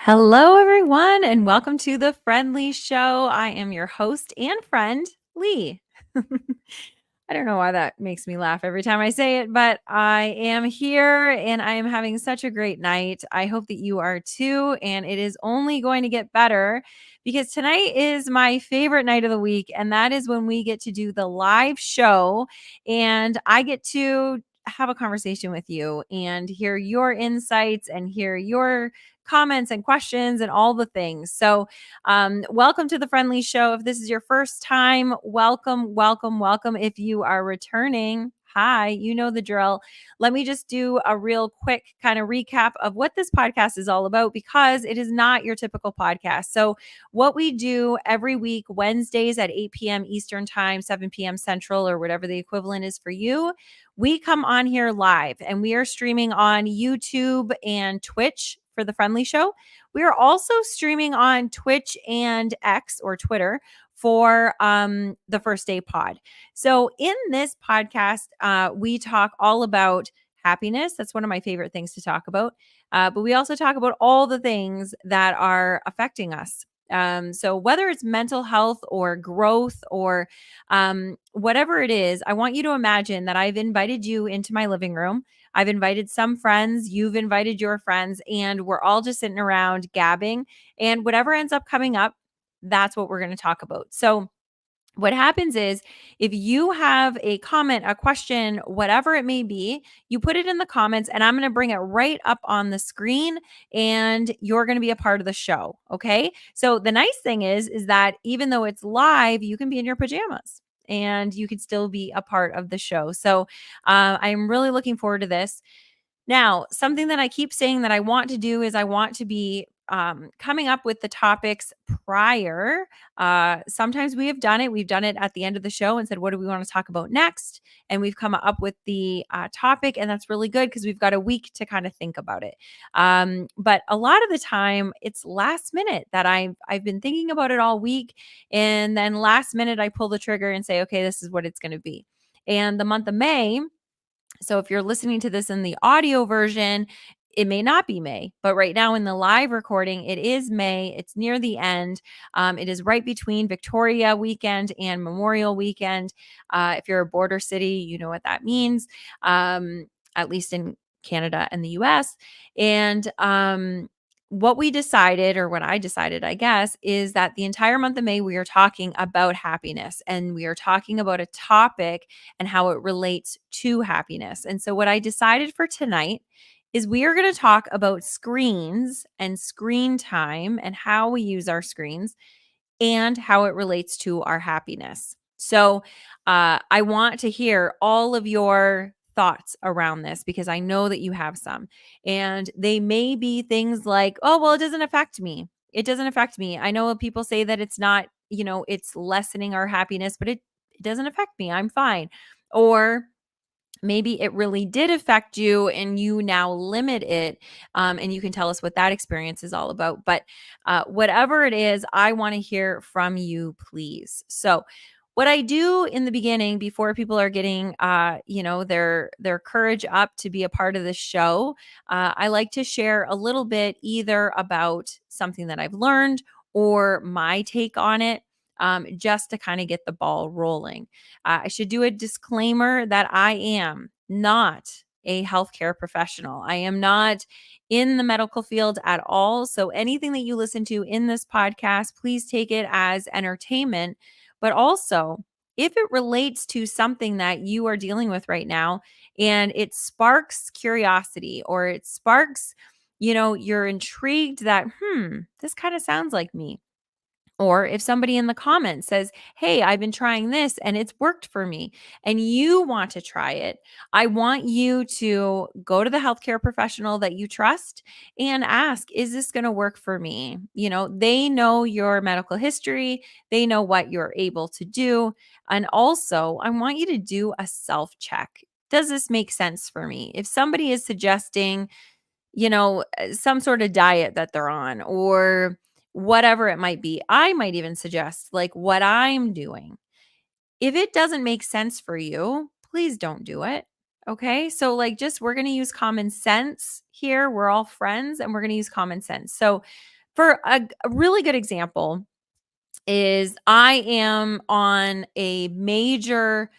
Hello, everyone, and welcome to the Friendly Show. I am your host and friend, Lee. I don't know why that makes me laugh every time I say it, but I am here and I am having such a great night. I hope that you are too, and it is only going to get better because tonight is my favorite night of the week, and that is when we get to do the live show and I get to have a conversation with you and hear your insights and hear your comments and questions and all the things. So, welcome to the Friendly Show. If this is your first time, welcome, welcome, welcome. If you are returning, hi, you know the drill. Let me just do a real quick kind of recap of what this podcast is all about because it is not your typical podcast. So, what we do every week, Wednesdays at 8 p.m. Eastern Time, 7 p.m. Central, or whatever the equivalent is for you, we come on here live and we are streaming on YouTube and Twitch for the Friendly Show. We are also streaming on Twitch and X or Twitter for the First Day Pod. So in this podcast, we talk all about happiness. That's one of my favorite things to talk about. But we also talk about all the things that are affecting us. So whether it's mental health or growth or whatever it is, I want you to imagine that I've invited you into my living room. I've invited some friends, you've invited your friends, and we're all just sitting around gabbing. And whatever ends up coming up, that's what we're going to talk about. So, what happens is if you have a comment, a question, whatever it may be, you put it in the comments and I'm going to bring it right up on the screen and you're going to be a part of the show. Okay. So the nice thing is that even though it's live, you can be in your pajamas and you can still be a part of the show. So I'm really looking forward to this. Now, something that I keep saying that I want to do is I want to be coming up with the topics prior. Sometimes we have done it. We've done it at the end of the show and said, what do we want to talk about next? And we've come up with the topic, and that's really good because we've got a week to kind of think about it. But a lot of the time, it's last minute that I've been thinking about it all week, and then last minute I pull the trigger and say, okay, this is what it's going to be. And the month of May. So if you're listening to this in the audio version, it may not be May, but right now in the live recording, it is May. It's near the end. It is right between Victoria weekend and Memorial weekend. If you're a border city, you know what that means, at least in Canada and the US. And what we decided, or what I decided, I guess, is that the entire month of May, we are talking about happiness and we are talking about a topic and how it relates to happiness. And so, what I decided for tonight is we are going to talk about screens and screen time and how we use our screens and how it relates to our happiness. So, I want to hear all of your thoughts around this because I know that you have some. And they may be things like, oh, well, it doesn't affect me. It doesn't affect me. I know people say that it's not, it's lessening our happiness, but it doesn't affect me. I'm fine. Or, maybe it really did affect you and you now limit it, and you can tell us what that experience is all about. But whatever it is, I want to hear from you, please. So what I do in the beginning before people are getting their courage up to be a part of the show, I like to share a little bit either about something that I've learned or my take on it, just to kind of get the ball rolling. I should do a disclaimer that I am not a healthcare professional. I am not in the medical field at all. So anything that you listen to in this podcast, please take it as entertainment. But also, if it relates to something that you are dealing with right now and it sparks curiosity or it sparks, you're intrigued that, this kind of sounds like me, or if somebody in the comments says, hey, I've been trying this and it's worked for me, and you want to try it, I want you to go to the healthcare professional that you trust and ask, is this going to work for me? They know your medical history, they know what you're able to do. And also, I want you to do a self check. Does this make sense for me? If somebody is suggesting, some sort of diet that they're on or whatever it might be, I might even suggest like what I'm doing. If it doesn't make sense for you, please don't do it. Okay. So, like, we're going to use common sense here. We're all friends and we're going to use common sense. So, For a really good example is I am on a major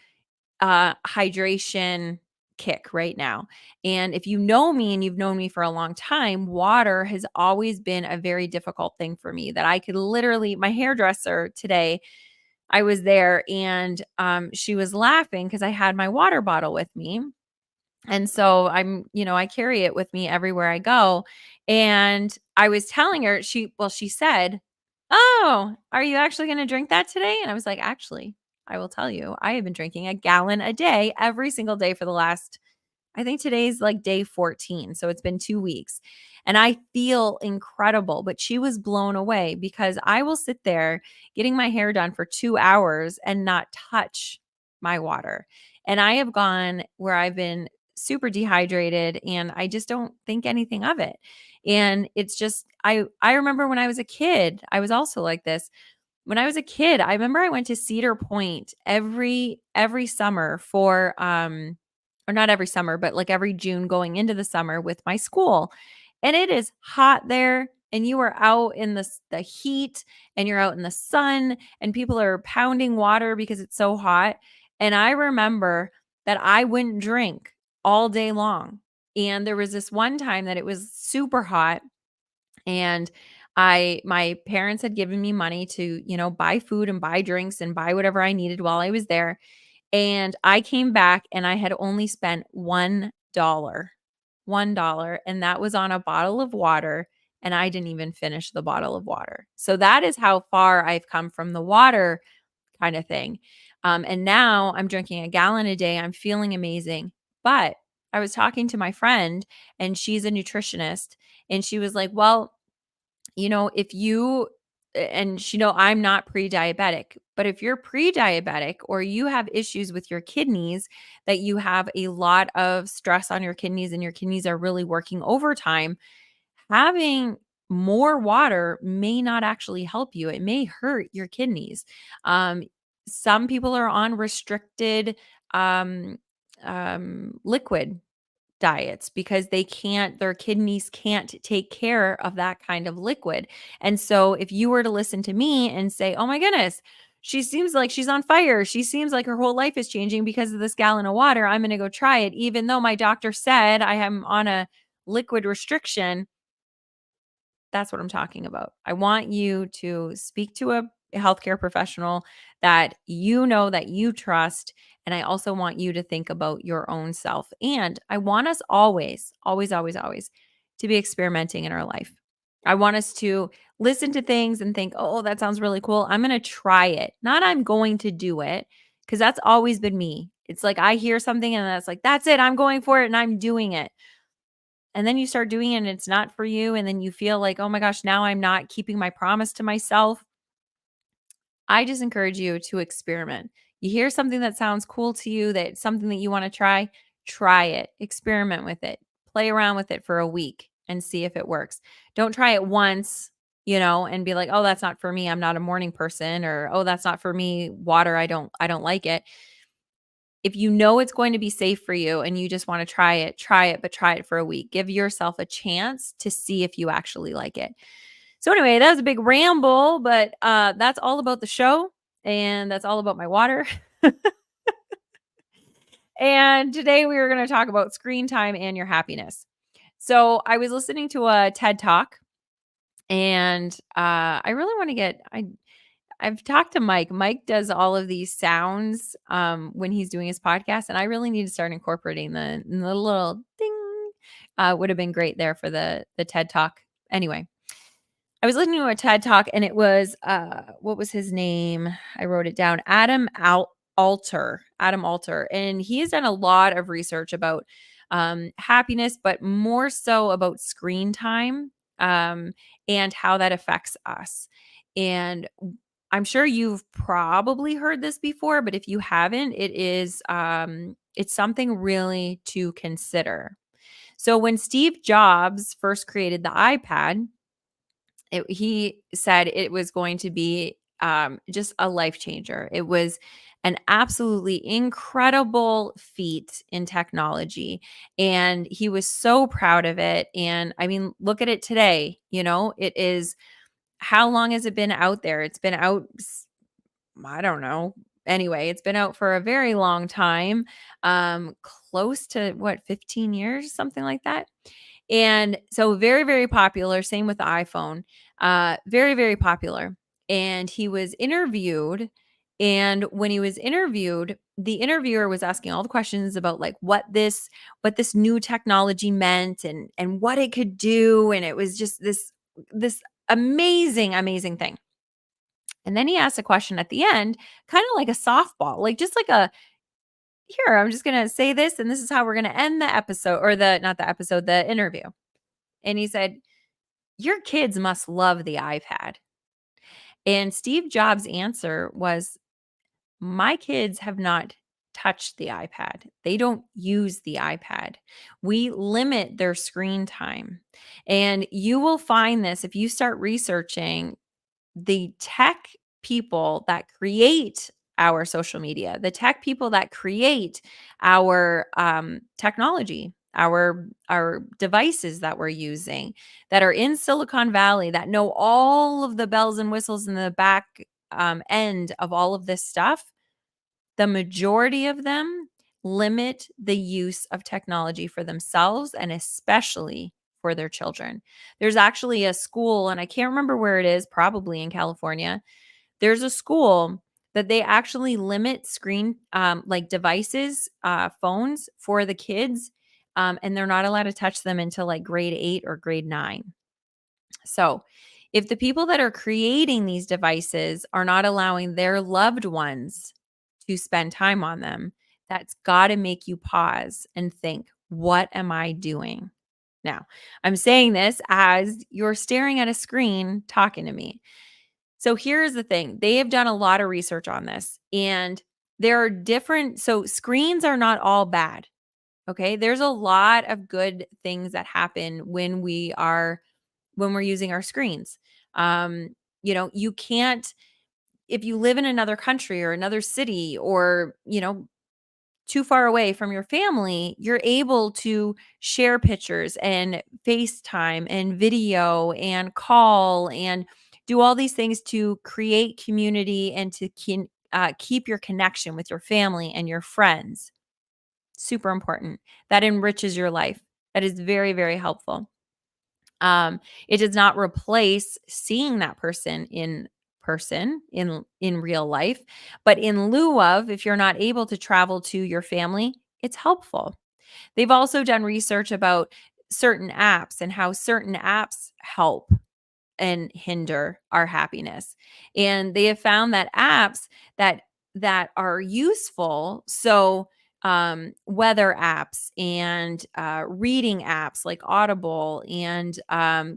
hydration kick right now. And if you know me and you've known me for a long time, water has always been a very difficult thing for me that I could literally, my hairdresser today, I was there and she was laughing because I had my water bottle with me. And so I carry it with me everywhere I go. And I was telling her, she said, "Oh, are you actually going to drink that today?" And I was like, "Actually, I will tell you, I have been drinking a gallon a day every single day for the last, I think today's like day 14. So it's been 2 weeks and I feel incredible." But she was blown away because I will sit there getting my hair done for 2 hours and not touch my water. And I have gone where I've been super dehydrated and I just don't think anything of it. And it's just, I remember when I was a kid, I was also like this. When I was a kid, I remember I went to Cedar Point every summer for or not every summer, but like every June going into the summer with my school. And it is hot there and you are out in the heat and you're out in the sun and people are pounding water because it's so hot. And I remember that I wouldn't drink all day long. And there was this one time that it was super hot and my parents had given me money to, buy food and buy drinks and buy whatever I needed while I was there. And I came back and I had only spent $1. $1, and that was on a bottle of water, and I didn't even finish the bottle of water. So that is how far I've come from the water kind of thing. And now I'm drinking a gallon a day. I'm feeling amazing. But I was talking to my friend, and she's a nutritionist, and she was like, "Well, if you," and I'm not pre-diabetic, but if you're pre-diabetic or you have issues with your kidneys, that you have a lot of stress on your kidneys and your kidneys are really working overtime, having more water may not actually help you. It may hurt your kidneys. Um, some people are on restricted um, liquid diets because their kidneys can't take care of that kind of liquid. And so if you were to listen to me and say, "Oh my goodness, she seems like she's on fire. She seems like her whole life is changing because of this gallon of water. I'm going to go try it even though my doctor said I am on a liquid restriction." That's what I'm talking about. I want you to speak to a healthcare professional that that you trust. And I also want you to think about your own self. And I want us always, always, always, always to be experimenting in our life. I want us to listen to things and think, "Oh, that sounds really cool. I'm going to try it." Not I'm going to do it, because that's always been me. It's like I hear something and that's like, "That's it. I'm going for it and I'm doing it." And then you start doing it and it's not for you. And then you feel like, "Oh my gosh, now I'm not keeping my promise to myself." I just encourage you to experiment. You hear something that sounds cool to you, that's something that you want to try it, experiment with it, play around with it for a week and see if it works. Don't try it once, and be like, "Oh, that's not for me. I'm not a morning person," or, "Oh, that's not for me. Water, I don't like it." If you know it's going to be safe for you and you just want to try it, but try it for a week. Give yourself a chance to see if you actually like it. So anyway, that was a big ramble, but that's all about the show and that's all about my water. And today we were going to talk about screen time and your happiness. So I was listening to a TED Talk and I really want to I've talked to Mike. Mike does all of these sounds when he's doing his podcast, and I really need to start incorporating the little ding. Would have been great there for the TED Talk. Anyway, I was listening to a TED Talk, and it was what was his name? I wrote it down. Alter. Adam Alter, and he has done a lot of research about happiness, but more so about screen time and how that affects us. And I'm sure you've probably heard this before, but if you haven't, it's something really to consider. So when Steve Jobs first created the iPad, he said it was going to be just a life changer. It was an absolutely incredible feat in technology. And he was so proud of it. And I mean, look at it today. It is, how long has it been out there? It's been out, I don't know. Anyway, it's been out for a very long time, close to what, 15 years, something like that. And so very, very popular. Same with the iPhone. Very, very popular. And he was interviewed. And when he was interviewed, the interviewer was asking all the questions about like what this new technology meant and what it could do. And it was just this amazing, amazing thing. And then he asked a question at the end, kind of like a softball, like just like here, I'm just going to say this, and this is how we're going to end the episode, or not the episode, the interview. And he said, your kids must love the iPad. And Steve Jobs' answer was, my kids have not touched the iPad. They don't use the iPad. We limit their screen time. And you will find this if you start researching the tech people that create our social media, the tech people that create our technology, our devices that we're using, that are in Silicon Valley, that know all of the bells and whistles in the back end of all of this stuff. The majority of them limit the use of technology for themselves and especially for their children. There's actually a school, and I can't remember where it is, probably in California. There's a school that they actually limit screen like devices, phones for the kids, and they're not allowed to touch them until like grade 8 or grade 9. So if the people that are creating these devices are not allowing their loved ones to spend time on them, that's got to make you pause and think, what am I doing? Now, I'm saying this as you're staring at a screen talking to me. So here's the thing. They have done a lot of research on this, and there are different, so screens are not all bad. Okay? There's a lot of good things that happen when we're using our screens. You can't, if you live in another country or another city, or, too far away from your family, you're able to share pictures and FaceTime and video and call and do all these things to create community and to keep your connection with your family and your friends. Super important. That enriches your life. That is very, very helpful. It does not replace seeing that person in person in real life, but in lieu of, if you're not able to travel to your family, it's helpful. They've also done research about certain apps and how certain apps help and hinder our happiness. And they have found that apps that are useful, so weather apps and reading apps like Audible and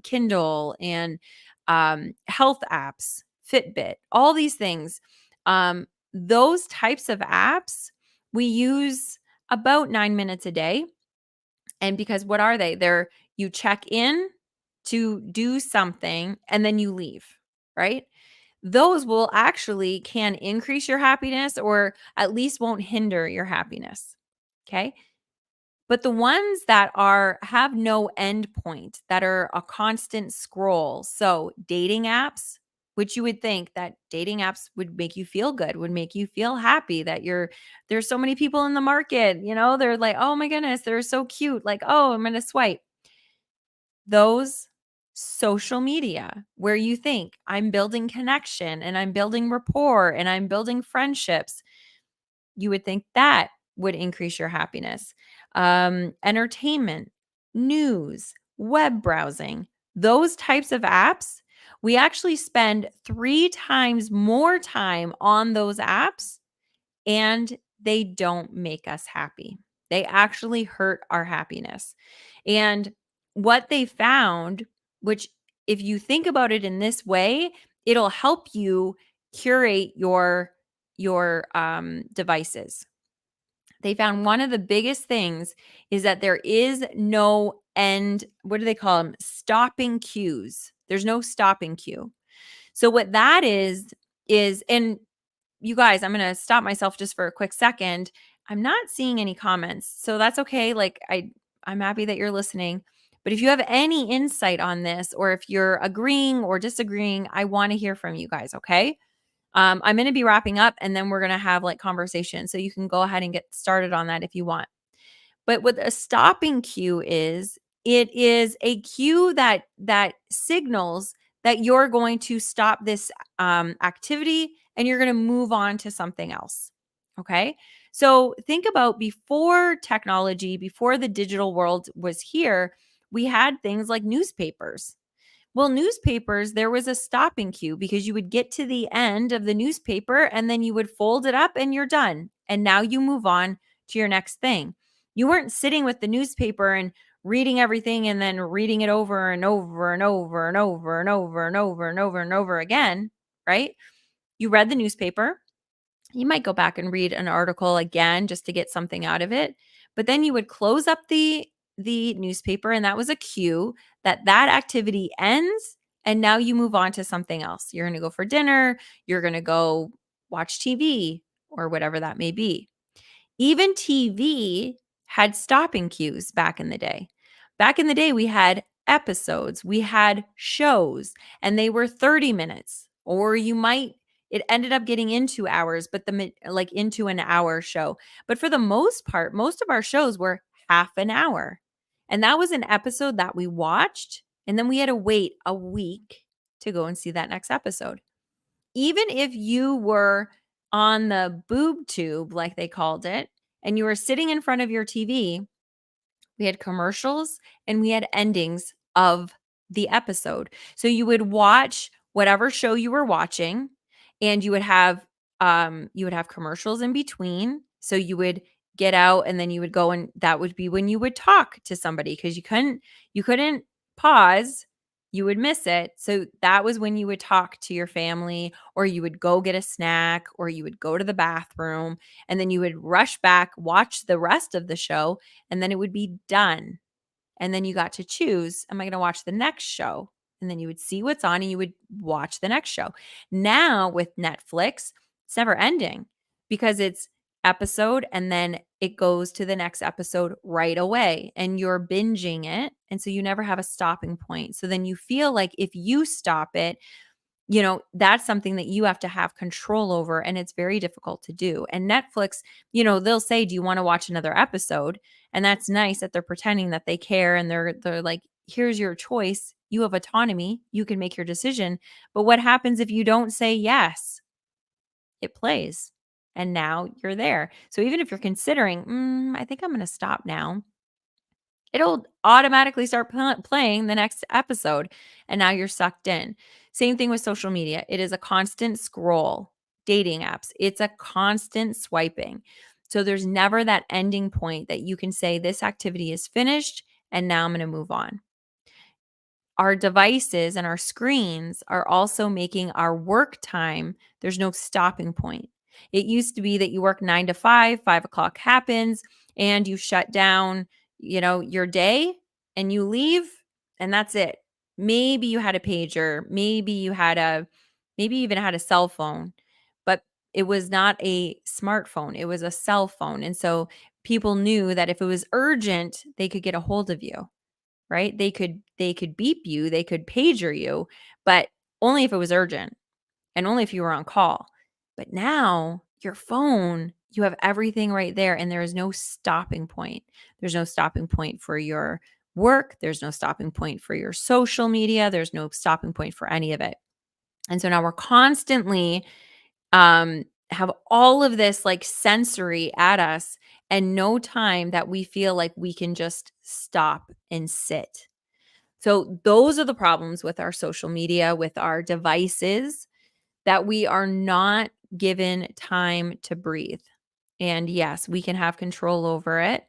Kindle and health apps, Fitbit, all these things. Those types of apps we use about 9 minutes a day. And because what are they? You check in to do something and then you leave, right? Those will actually can increase your happiness or at least won't hinder your happiness. Okay? But the ones that have no end point, that are a constant scroll. So, dating apps, which you would think that dating apps would make you feel good, would make you feel happy that there's so many people in the market, they're like, "Oh my goodness, they're so cute." Like, "Oh, I'm going to swipe." Those social media where you think I'm building connection and I'm building rapport and I'm building friendships, you would think that would increase your happiness. Entertainment, news, web browsing, those types of apps, we actually spend 3 times more time on those apps and they don't make us happy. They actually hurt our happiness. And what they found, which if you think about it in this way, it'll help you curate your devices. They found one of the biggest things is that there is no end, what do they call them? Stopping cues. There's no stopping cue. So what that is is, and you guys, I'm going to stop myself just for a quick second. I'm not seeing any comments. So that's okay. Like I'm happy that you're listening. But if you have any insight on this, or if you're agreeing or disagreeing, I want to hear from you guys, okay? I'm going to be wrapping up, and then we're going to have like conversation. So you can go ahead and get started on that if you want. But what a stopping cue is, it is a cue that signals that you're going to stop this activity and you're going to move on to something else. Okay. So think about before technology, before the digital world was here, we had things like newspapers. Well, newspapers, there was a stopping cue because you would get to the end of the newspaper and then you would fold it up and you're done. And now you move on to your next thing. You weren't sitting with the newspaper and reading everything and then reading it over and over and over and over and over and over and over and over again, right? You read the newspaper. You might go back and read an article again just to get something out of it, but then you would close up the newspaper, and that was a cue that that activity ends, and now you move on to something else. You're going to go for dinner, you're going to go watch TV or whatever that may be. Even TV had stopping cues back in the day. Back in the day, we had episodes, we had shows, and they were 30 minutes, or it ended up getting into hours, but like into an hour show. But for the most part, most of our shows were half an hour. And that was an episode that we watched, and then we had to wait a week to go and see that next episode. Even if you were on the boob tube, like they called it, and you were sitting in front of your TV, we had commercials and we had endings of the episode. So you would watch whatever show you were watching, and you would have commercials in between. So you would get out and then you would go, and that would be when you would talk to somebody because you couldn't pause. You would miss it. So that was when you would talk to your family, or you would go get a snack, or you would go to the bathroom, and then you would rush back, watch the rest of the show, and then it would be done. And then you got to choose, am I going to watch the next show? And then you would see what's on and you would watch the next show. Now with Netflix, it's never ending because it's episode and then it goes to the next episode right away, and you're binging it. And so you never have a stopping point. So then you feel like if you stop it, that's something that you have to have control over, and it's very difficult to do. And Netflix, they'll say, do you want to watch another episode? And that's nice that they're pretending that they care, and they're like, here's your choice. You have autonomy. You can make your decision. But what happens if you don't say yes? It plays. And now you're there. So even if you're considering, I think I'm going to stop now, it'll automatically start playing the next episode, and now you're sucked in. Same thing with social media. It is a constant scroll. Dating apps, it's a constant swiping. So there's never that ending point that you can say this activity is finished and now I'm going to move on. Our devices and our screens are also making our work time, there's no stopping point. It used to be that you work 9 to 5, 5 o'clock happens, and you shut down, your day, and you leave, and that's it. Maybe you had a pager, maybe you even had a cell phone, but it was not a smartphone, it was a cell phone. And so people knew that if it was urgent, they could get a hold of you, right? They could beep you, they could pager you, but only if it was urgent and only if you were on call. But now your phone, you have everything right there, and there is no stopping point. There's no stopping point for your work, there's no stopping point for your social media, there's no stopping point for any of it. And so now we're constantly have all of this like sensory at us, and no time that we feel like we can just stop and sit. So those are the problems with our social media, with our devices, that we are not given time to breathe. And yes, we can have control over it.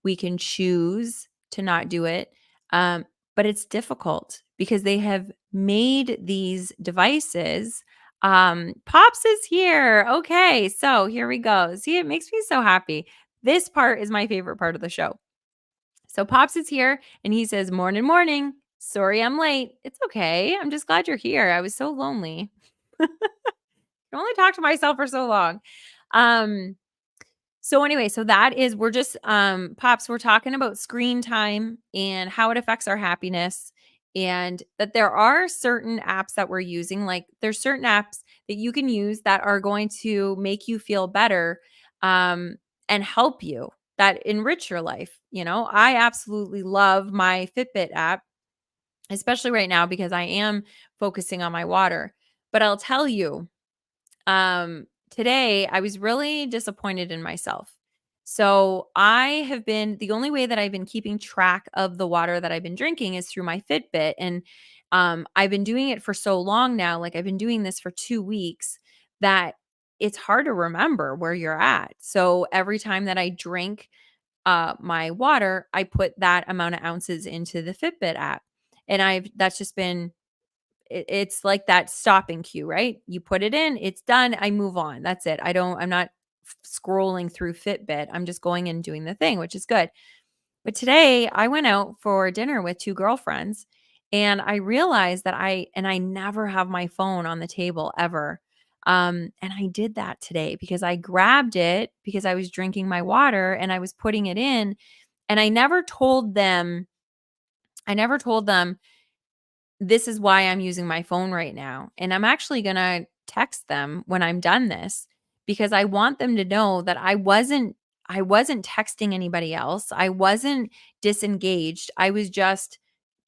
We can choose to not do it. But it's difficult because they have made these devices. Pops is here. Okay, so here we go. See, it makes me so happy. This part is my favorite part of the show. So Pops is here and he says, "Morning, morning. Sorry I'm late. It's okay. I'm just glad you're here. I was so lonely." can only talk to myself for so long. Um, so anyway, so that is we're just pops, we're talking about screen time and how it affects our happiness, and that there are certain apps that we're using, like there's certain apps that you can use that are going to make you feel better um and help you, that enrich your life. I absolutely love my Fitbit app, especially right now because I am focusing on my water. But I'll tell you, today I was really disappointed in myself. So I have been the only way that I've been keeping track of the water that I've been drinking is through my Fitbit. And I've been doing it for so long now, like I've been doing this for 2 weeks, that it's hard to remember where you're at. So every time that I drink my water, I put that amount of ounces into the Fitbit app. And that's just been it's like that stopping cue, right? You put it in, it's done, I move on. That's it. I'm not scrolling through Fitbit. I'm just going and doing the thing, which is good. But today I went out for dinner with two girlfriends, and I realized that I never have my phone on the table ever. And I did that today because I grabbed it because I was drinking my water and I was putting it in, and I never told them this is why I'm using my phone right now. And I'm actually going to text them when I'm done this, because I want them to know that I wasn't texting anybody else. I wasn't disengaged. I was just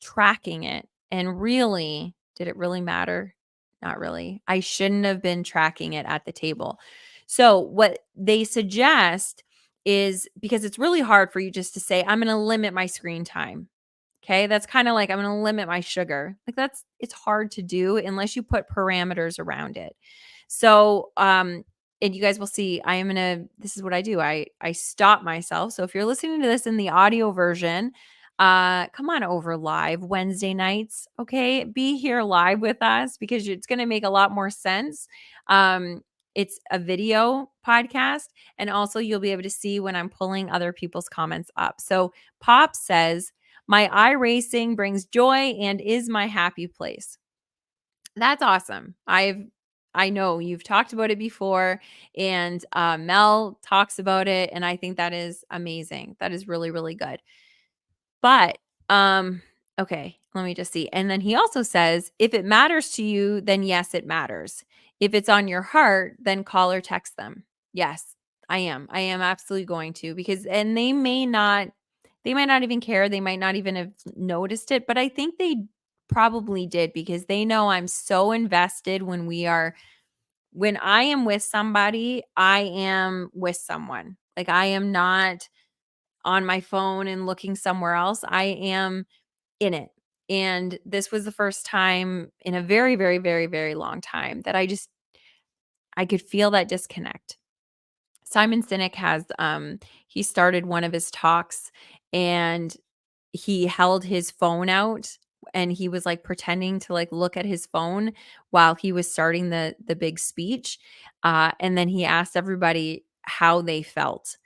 tracking it. And really, did it really matter? Not really. I shouldn't have been tracking it at the table. So what they suggest is, because it's really hard for you just to say, I'm going to limit my screen time. Okay, that's kinda like, I'm gonna limit my sugar. Like, it's hard to do unless you put parameters around it. So, and you guys will see, this is what I do. I stop myself. So if you're listening to this in the audio version, come on over live Wednesday nights, okay? Be here live with us because it's gonna make a lot more sense. It's a video podcast, and also you'll be able to see when I'm pulling other people's comments up. So Pop says, my eye racing brings joy and is my happy place. That's awesome. I know you've talked about it before, and Mel talks about it, and I think that is amazing. That is really, really good. But, okay, let me just see. And then he also says, if it matters to you, then yes, it matters. If it's on your heart, then call or text them. Yes, I am. I am absolutely going to, because and they might not even care. They might not even have noticed it, but I think they probably did, because they know I'm so invested when I am with somebody, I am with someone. Like, I am not on my phone and looking somewhere else. I am in it. And this was the first time in a very, very, very, very long time that I could feel that disconnect. Simon Sinek he started one of his talks, and he held his phone out, and he was like pretending to like look at his phone while he was starting the big speech. And then he asked everybody how they felt.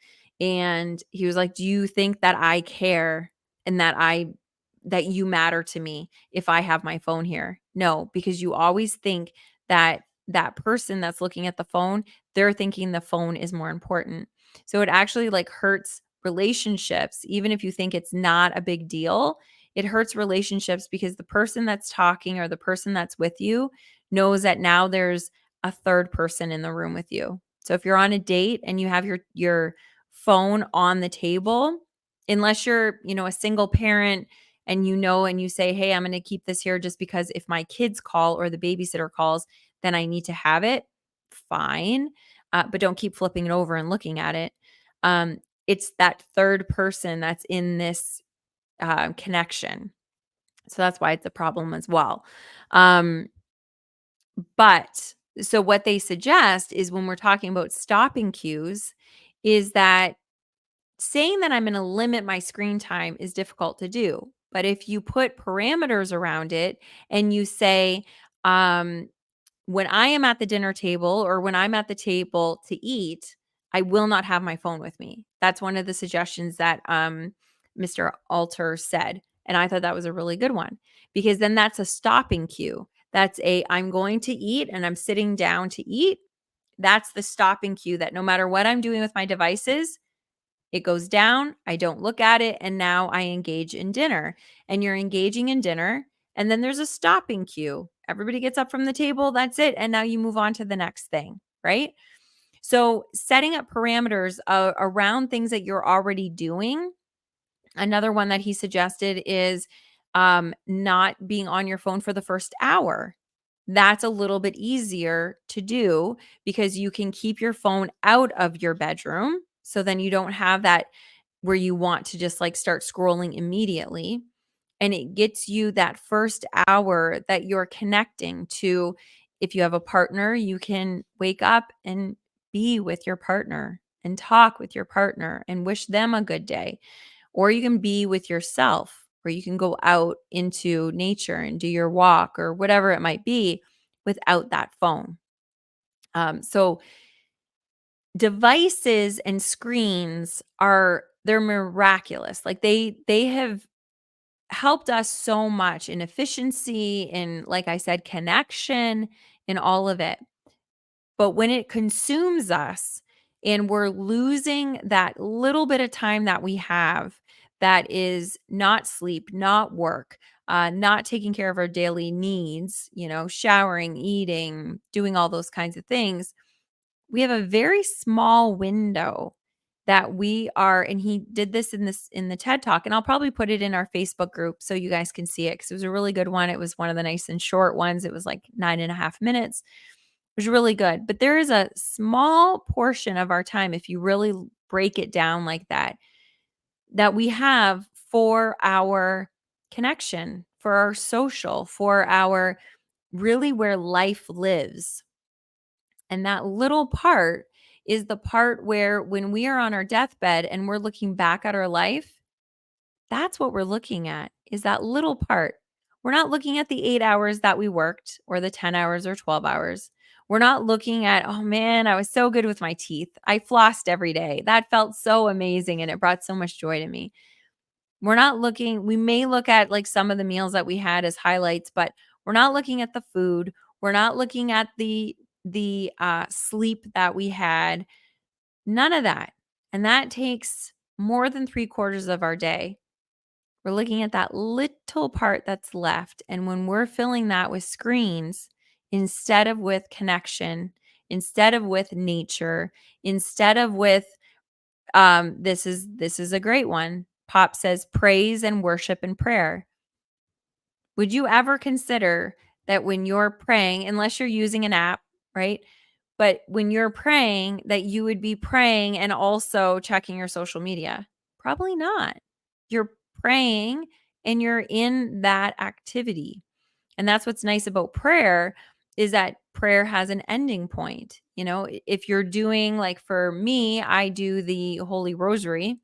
And he was like, do you think that I care, and that you matter to me if I have my phone here? No, because you always think that that person that's looking at the phone, they're thinking the phone is more important. So it actually like hurts relationships, even if you think it's not a big deal. It hurts relationships because the person that's talking or the person that's with you knows that now there's a third person in the room with you. So if you're on a date and you have your phone on the table, unless you're, a single parent, and and you say, "Hey, I'm going to keep this here just because if my kids call or the babysitter calls, then I need to have it." Fine. But don't keep flipping it over and looking at it. Um, it's that third person that's in this connection. So that's why it's a problem as well. Um, but so what they suggest is, when we're talking about stopping cues, is that saying that I'm going to limit my screen time is difficult to do. But if you put parameters around it and you say, um, when I am at the dinner table or when I'm at the table to eat, I will not have my phone with me. That's one of the suggestions that Mr. Alter said. And I thought that was a really good one, because then that's a stopping cue. I'm going to eat and I'm sitting down to eat. That's the stopping cue that no matter what I'm doing with my devices, it goes down, I don't look at it, and now I engage in dinner. And you're engaging in dinner, and then there's a stopping cue. Everybody gets up from the table, that's it, and now you move on to the next thing, right? So, setting up parameters around things that you're already doing. Another one that he suggested is not being on your phone for the first hour. That's a little bit easier to do because you can keep your phone out of your bedroom. So then you don't have that where you want to just like start scrolling immediately. And it gets you that first hour that you're connecting to. If you have a partner, you can wake up and be with your partner and talk with your partner and wish them a good day. Or you can be with yourself, or you can go out into nature and do your walk or whatever it might be without that phone. So devices and screens they're miraculous. Like they have helped us so much in efficiency, in, like I said, connection, in all of it. But when it consumes us and we're losing that little bit of time that we have, that is not sleep, not work, not taking care of our daily needs, showering, eating, doing all those kinds of things, we have a very small window that we are, and he did this in the TED Talk, and I'll probably put it in our Facebook group so you guys can see it because it was a really good one. It was one of the nice and short ones. It was like 9.5 minutes. It was really good. But there is a small portion of our time, if you really break it down like that, that we have for our connection, for our social, for our really where life lives. And that little part is the part where when we are on our deathbed and we're looking back at our life, that's what we're looking at, is that little part. We're not looking at the 8 hours that we worked or the 10 hours or 12 hours. We're not looking at, oh man, I was so good with my teeth. I flossed every day. That felt so amazing and it brought so much joy to me. We may look at like some of the meals that we had as highlights, but we're not looking at the food. We're not looking at the sleep that we had. None of that. And that takes more than 3/4 of our day. We're looking at that little part that's left. And when we're filling that with screens instead of with connection, instead of with nature, instead of with this is a great one. Pop says praise and worship and prayer. Would you ever consider that when you're praying, unless you're using an app, right? But when you're praying, that you would be praying and also checking your social media? Probably not. You're praying and you're in that activity. And that's what's nice about prayer, is that prayer has an ending point. If you're doing, like for me, I do the Holy Rosary.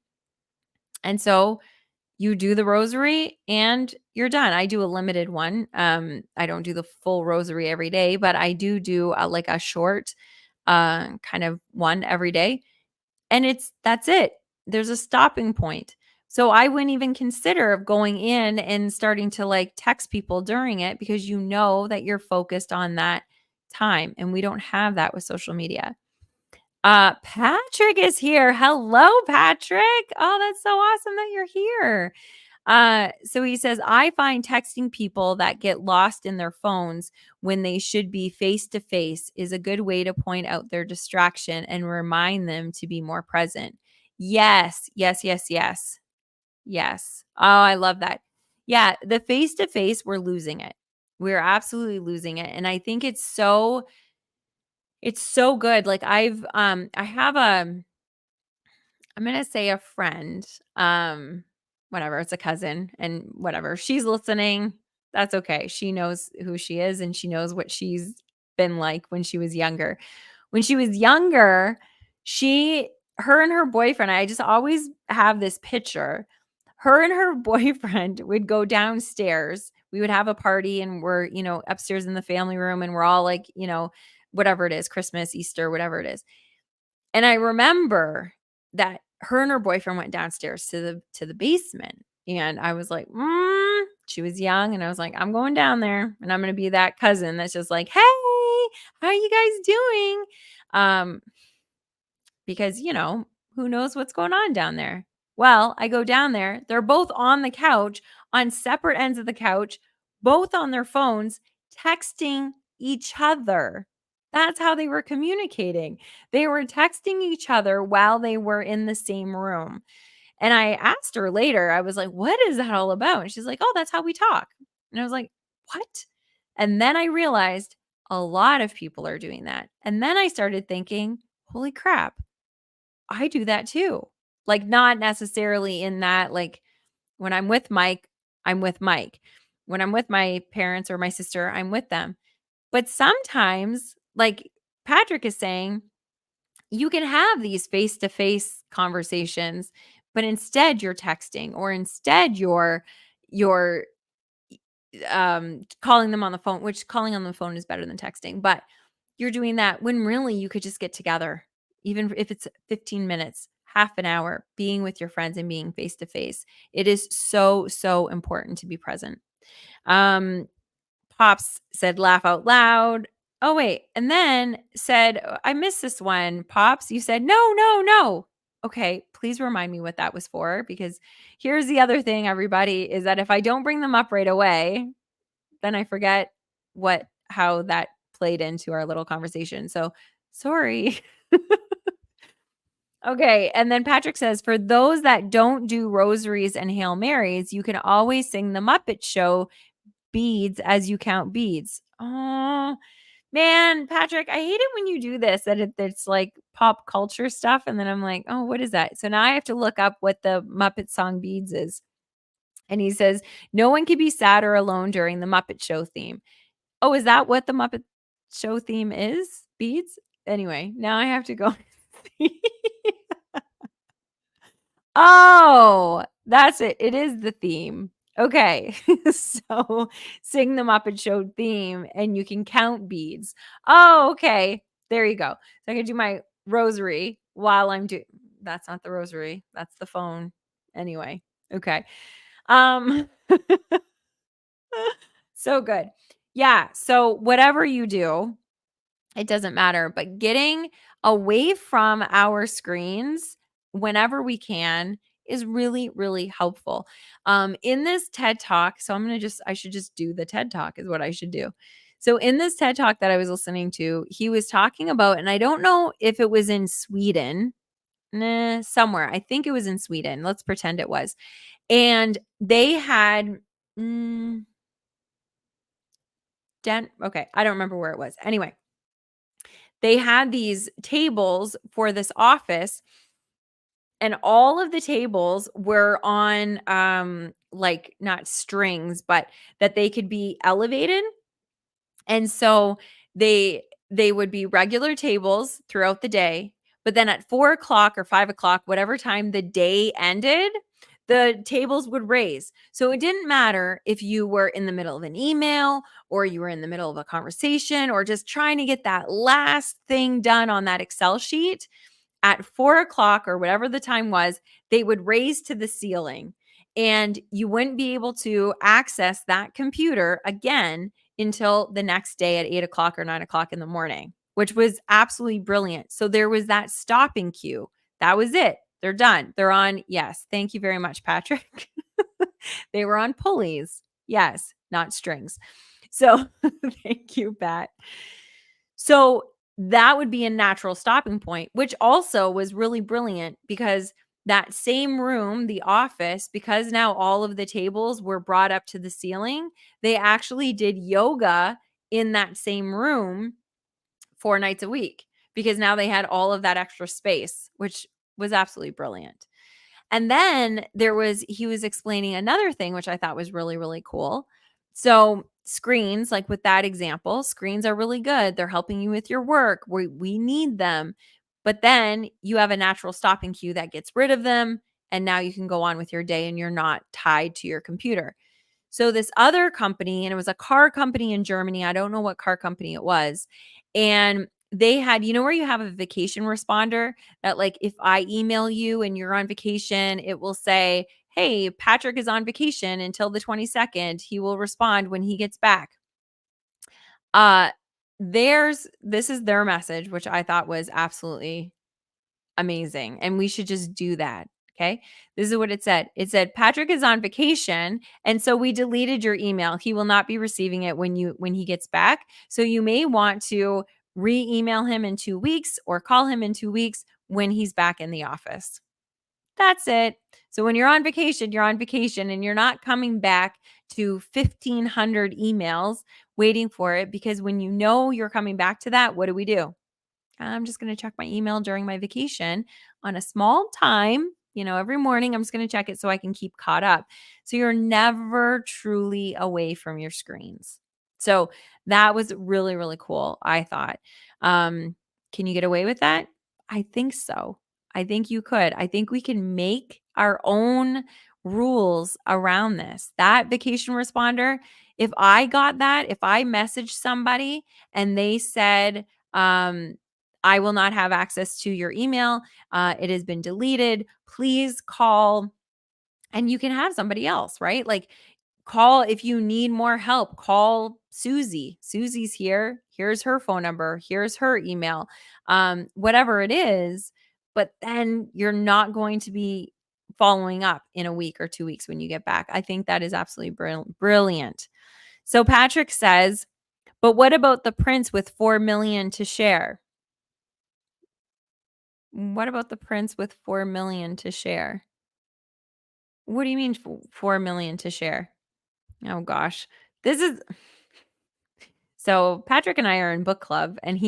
And so you do the rosary and you're done. I do a limited one. I don't do the full rosary every day, but I do like a short kind of one every day. And that's it. There's a stopping point. So I wouldn't even consider going in and starting to like text people during it, because you know that you're focused on that time. And we don't have that with social media. Patrick is here. Hello, Patrick. Oh, that's so awesome that you're here. So he says, I find texting people that get lost in their phones when they should be face to face is a good way to point out their distraction and remind them to be more present. Yes, yes, yes, yes, yes. Oh, I love that. Yeah, the face to face, we're losing it. We're absolutely losing it. And I think it's so good. Like I have I'm gonna say a friend, whatever, it's a cousin and whatever. She's listening. That's okay. She knows who she is and she knows what she's been like when she was younger. When she was younger, her and her boyfriend, I just always have this picture. Her and her boyfriend would go downstairs. We would have a party and we're, upstairs in the family room and we're all like, whatever it is, Christmas, Easter, whatever it is. And I remember that her and her boyfriend went downstairs to the basement, and I was like, she was young, and I was like, I'm going down there, and I'm gonna be that cousin that's just like, hey, how are you guys doing? Um, because, who knows what's going on down there? Well, I go down there. They're both on the couch, on separate ends of the couch, both on their phones, texting each other. That's how they were communicating. They were texting each other while they were in the same room. And I asked her later, I was like, "What is that all about?" And she's like, "Oh, that's how we talk." And I was like, "What?" And then I realized a lot of people are doing that. And then I started thinking, "Holy crap, I do that too." Like, not necessarily in that, like, when I'm with Mike, I'm with Mike. When I'm with my parents or my sister, I'm with them. But sometimes, like Patrick is saying, you can have these face-to-face conversations, but instead you're texting, or instead you're calling them on the phone, which calling on the phone is better than texting, but you're doing that when really you could just get together, even if it's 15 minutes, half an hour, being with your friends and being face to face. It is so, so important to be present. Um, Pops said, "Laugh out loud." Oh, wait. And then said, "I missed this one." Pops, you said, "No, no, no." Okay. Please remind me what that was for, because here's the other thing, everybody, is that if I don't bring them up right away, then I forget how that played into our little conversation. So sorry. Okay. And then Patrick says, "For those that don't do rosaries and Hail Marys, you can always sing the Muppet Show beads as you count beads." Oh, man, Patrick, I hate it when you do this, that it's like pop culture stuff. And then I'm like, oh, what is that? So now I have to look up what the Muppet song beads is. And he says, "No one can be sad or alone during the Muppet Show theme." Oh, is that what the Muppet Show theme is? Beads? Anyway, now I have to go see. Oh, that's it. It is the theme. Okay. So sing the Muppet Show theme and you can count beads. Oh, okay. There you go. So I can do my rosary while I'm doing. That's not the rosary. That's the phone. Anyway. Okay. Um so good. Yeah. So whatever you do, it doesn't matter, but getting away from our screens whenever we can is really, really helpful. In this TED Talk, so I should just do the TED Talk is what I should do. So in this TED Talk that I was listening to, he was talking about, and I don't know if it was in Sweden, somewhere. I think it was in Sweden. Let's pretend it was. And they had, mm, okay, I don't remember where it was. Anyway, they had these tables for this office, and all of the tables were on like not strings, but that they could be elevated. And so they would be regular tables throughout the day, but then at 4 o'clock or 5 o'clock, whatever time the day ended, the tables would raise. So it didn't matter if you were in the middle of an email, or you were in the middle of a conversation, or just trying to get that last thing done on that Excel sheet. At 4 o'clock or whatever the time was, they would raise to the ceiling, and you wouldn't be able to access that computer again until the next day at 8 o'clock or 9 o'clock in the morning, which was absolutely brilliant. So there was that stopping cue. That was it. They're done. They're on. Yes. Thank you very much, Patrick. They were on pulleys. Yes, not strings. So thank you, Pat. So that would be a natural stopping point, which also was really brilliant, because that same room, the office, because now all of the tables were brought up to the ceiling, they actually did yoga in that same room 4 nights a week, because now they had all of that extra space, which was absolutely brilliant. And then he was explaining another thing, which I thought was really, really cool. So screens, like with that example, screens are really good. They're helping you with your work. We need them. But then you have a natural stopping cue that gets rid of them. And now you can go on with your day and you're not tied to your computer. So this other company, and it was a car company in Germany. I don't know what car company it was. And they had, where you have a vacation responder that, like, if I email you and you're on vacation, it will say, "Hey, Patrick is on vacation until the 22nd. He will respond when he gets back." Uh, this is their message, which I thought was absolutely amazing, and we should just do that, okay? This is what it said. It said, "Patrick is on vacation, and so we deleted your email. He will not be receiving it when he gets back. So you may want to re-email him in 2 weeks or call him in 2 weeks when he's back in the office." That's it. So when you're on vacation and you're not coming back to 1,500 emails waiting for it, because when you know you're coming back to that, what do? I'm just going to check my email during my vacation on a small time. Every morning I'm just going to check it so I can keep caught up. So you're never truly away from your screens. So that was really, really cool, I thought. Can you get away with that? I think so. I think you could. I think we can make our own rules around this. That vacation responder, if I got that, if I messaged somebody and they said, I will not have access to your email. It has been deleted. Please call, and you can have somebody else, right? Like, call if you need more help. Call Susie. Susie's here. Here's her phone number. Here's her email. Whatever it is, but then you're not going to be following up in a week or 2 weeks when you get back. I think that is absolutely brilliant. So Patrick says, but what about the prince with 4 million to share? What about the prince with 4 million to share? What do you mean 4 million to share? Oh gosh. This is So Patrick and I are in book club, and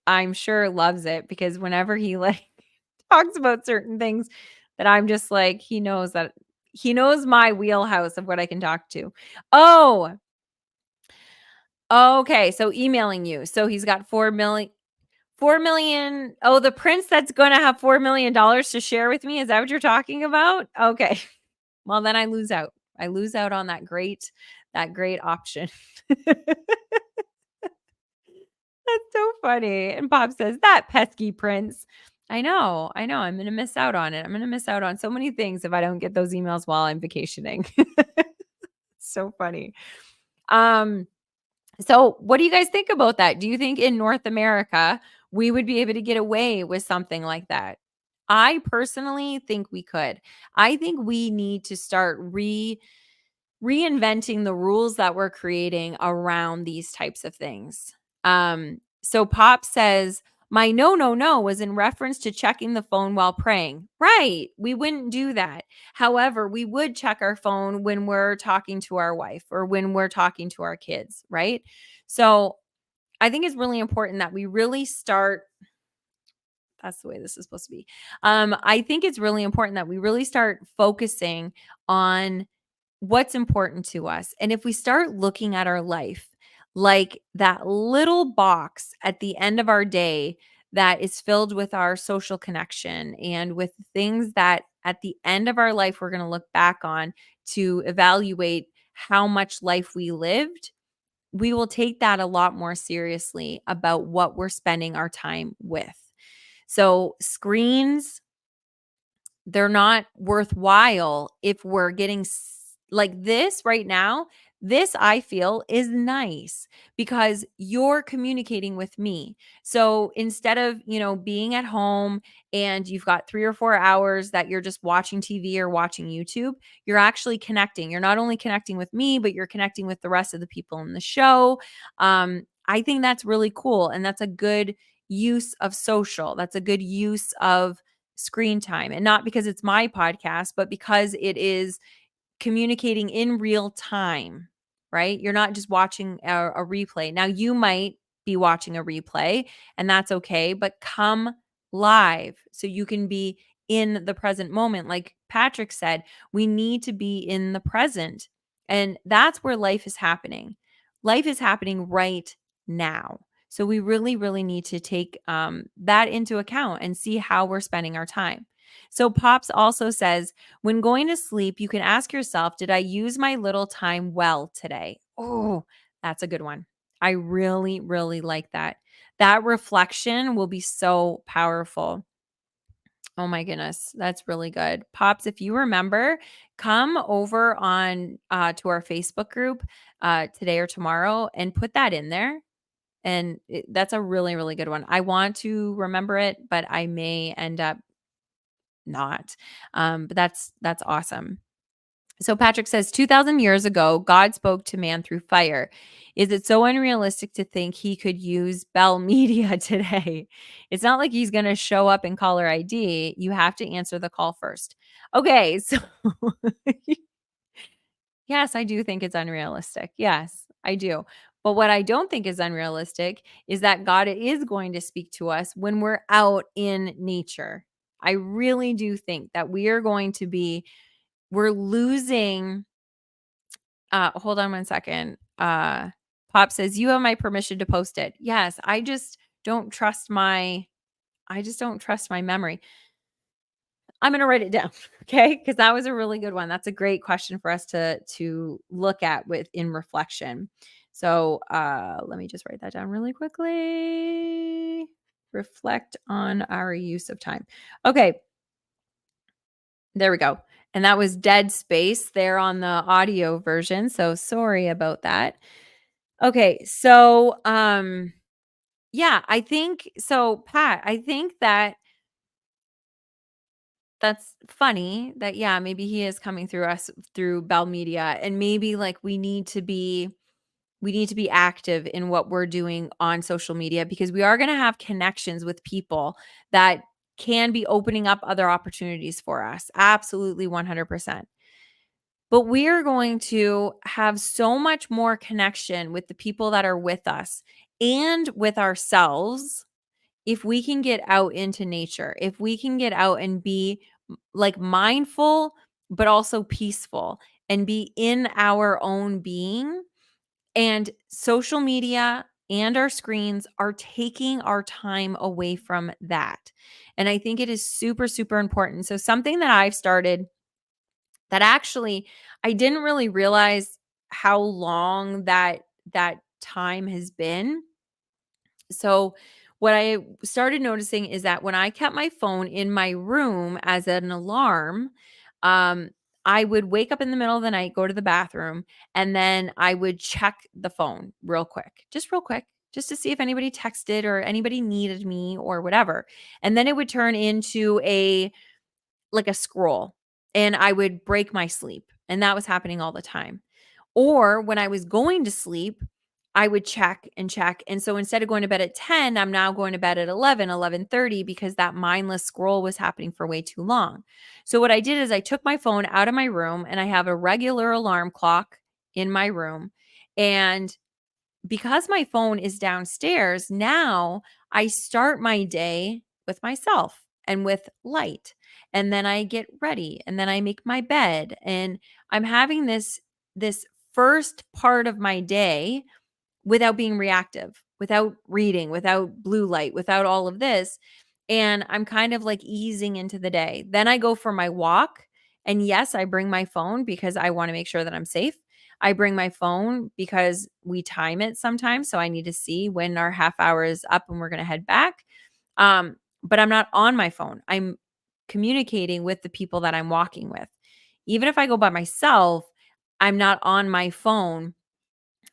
I'm sure loves it, because whenever he like talks about certain things that I'm just like, he knows my wheelhouse of what I can talk to. Oh, okay. So emailing you. So he's got 4 million. Oh, the prince that's going to have $4 million to share with me. Is that what you're talking about? Okay. Well, then I lose out. I lose out on that great option. That's so funny. And Bob says, "That pesky prince." I know. I know. I'm going to miss out on it. I'm going to miss out on so many things if I don't get those emails while I'm vacationing. So funny. Um, so what do you guys think about that? Do you think in North America we would be able to get away with something like that? I personally think we could. I think we need to start reinventing the rules that we're creating around these types of things. So Pop says, my no, no, no was in reference to checking the phone while praying. Right. We wouldn't do that. However, we would check our phone when we're talking to our wife or when we're talking to our kids. Right. So I think it's really important that we really start. That's the way this is supposed to be. I think it's really important that we really start focusing on what's important to us. And if we start looking at our life like that little box at the end of our day that is filled with our social connection and with things that at the end of our life we're going to look back on to evaluate how much life we lived, we will take that a lot more seriously about what we're spending our time with. So screens, they're not worthwhile if we're getting like this right now. This I feel is nice because you're communicating with me. So instead of, being at home and you've got 3 or 4 hours that you're just watching TV or watching YouTube, you're actually connecting. You're not only connecting with me, but you're connecting with the rest of the people in the show. I think that's really cool. And that's a good use of social. That's a good use of screen time, and not because it's my podcast, but because it is communicating in real time, right? You're not just watching a replay. Now, you might be watching a replay, and that's okay, but come live so you can be in the present moment. Like Patrick said, we need to be in the present, and that's where life is happening. Life is happening right now. So we really, really need to take that into account and see how we're spending our time. So Pops also says, when going to sleep, you can ask yourself, did I use my little time well today? Oh, that's a good one. I really, really like that. That reflection will be so powerful. Oh my goodness, that's really good. Pops, if you remember, come over on to our Facebook group today or tomorrow and put that in there. And that's a really, really good one. I want to remember it, but I may end up not. But that's awesome. So Patrick says 2000 years ago, God spoke to man through fire. Is it so unrealistic to think he could use Bell Media today? It's not like he's going to show up in caller ID. You have to answer the call first. Okay, so yes, I do think it's unrealistic. Yes, I do. But what I don't think is unrealistic is that God is going to speak to us when we're out in nature. I really do think that we are going to be, we're losing. Hold on one second. Pop says, you have my permission to post it. Yes, don't trust my, I just don't trust my memory. I'm going to write it down. Okay. Cause that was a really good one. That's a great question for us to look at with in reflection. So, let me just write that down really quickly. Reflect on our use of time. Okay. There we go. And that was dead space there on the audio version. So sorry about that. Okay. So, yeah, I think so, Pat, I think that that's funny that, yeah, maybe he is coming through us through Bell Media, and maybe like we need to be active in what we're doing on social media, because we are going to have connections with people that can be opening up other opportunities for us. Absolutely 100%. But we are going to have so much more connection with the people that are with us and with ourselves if we can get out into nature, if we can get out and be like mindful, but also peaceful and be in our own being. And social media and our screens are taking our time away from that. And I think it is super, super important. So, something that I've started that actually I didn't really realize how long that time has been. So what I started noticing is that when I kept my phone in my room as an alarm, um, I would wake up in the middle of the night, go to the bathroom, and then I would check the phone real quick, just to see if anybody texted or anybody needed me or whatever. And then it would turn into a scroll, and I would break my sleep. And that was happening all the time. Or when I was going to sleep, I would check and check. And so instead of going to bed at 10, I'm now going to bed at 11:30, because that mindless scroll was happening for way too long. So what I did is I took my phone out of my room, and I have a regular alarm clock in my room. And because my phone is downstairs, now I start my day with myself and with light. And then I get ready, and then I make my bed, and I'm having this first part of my day without being reactive, without reading, without blue light, without all of this. And I'm kind of like easing into the day. Then I go for my walk. And yes, I bring my phone because I want to make sure that I'm safe. I bring my phone because we time it sometimes. So I need to see when our half hour is up and we're going to head back. But I'm not on my phone. I'm communicating with the people that I'm walking with. Even if I go by myself, I'm not on my phone.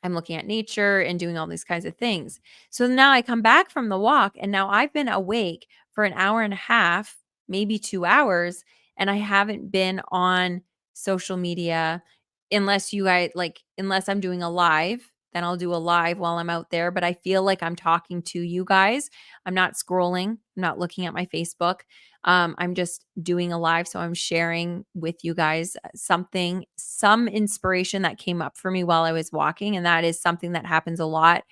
I'm looking at nature and doing all these kinds of things. So now I come back from the walk, and now I've been awake for an hour and a half, maybe 2 hours, and I haven't been on social media unless unless I'm doing a live, then I'll do a live while I'm out there. But I feel like I'm talking to you guys. I'm not scrolling, I'm not looking at my Facebook. I'm just doing a live. So I'm sharing with you guys some inspiration that came up for me while I was walking. And that is something that happens a lot,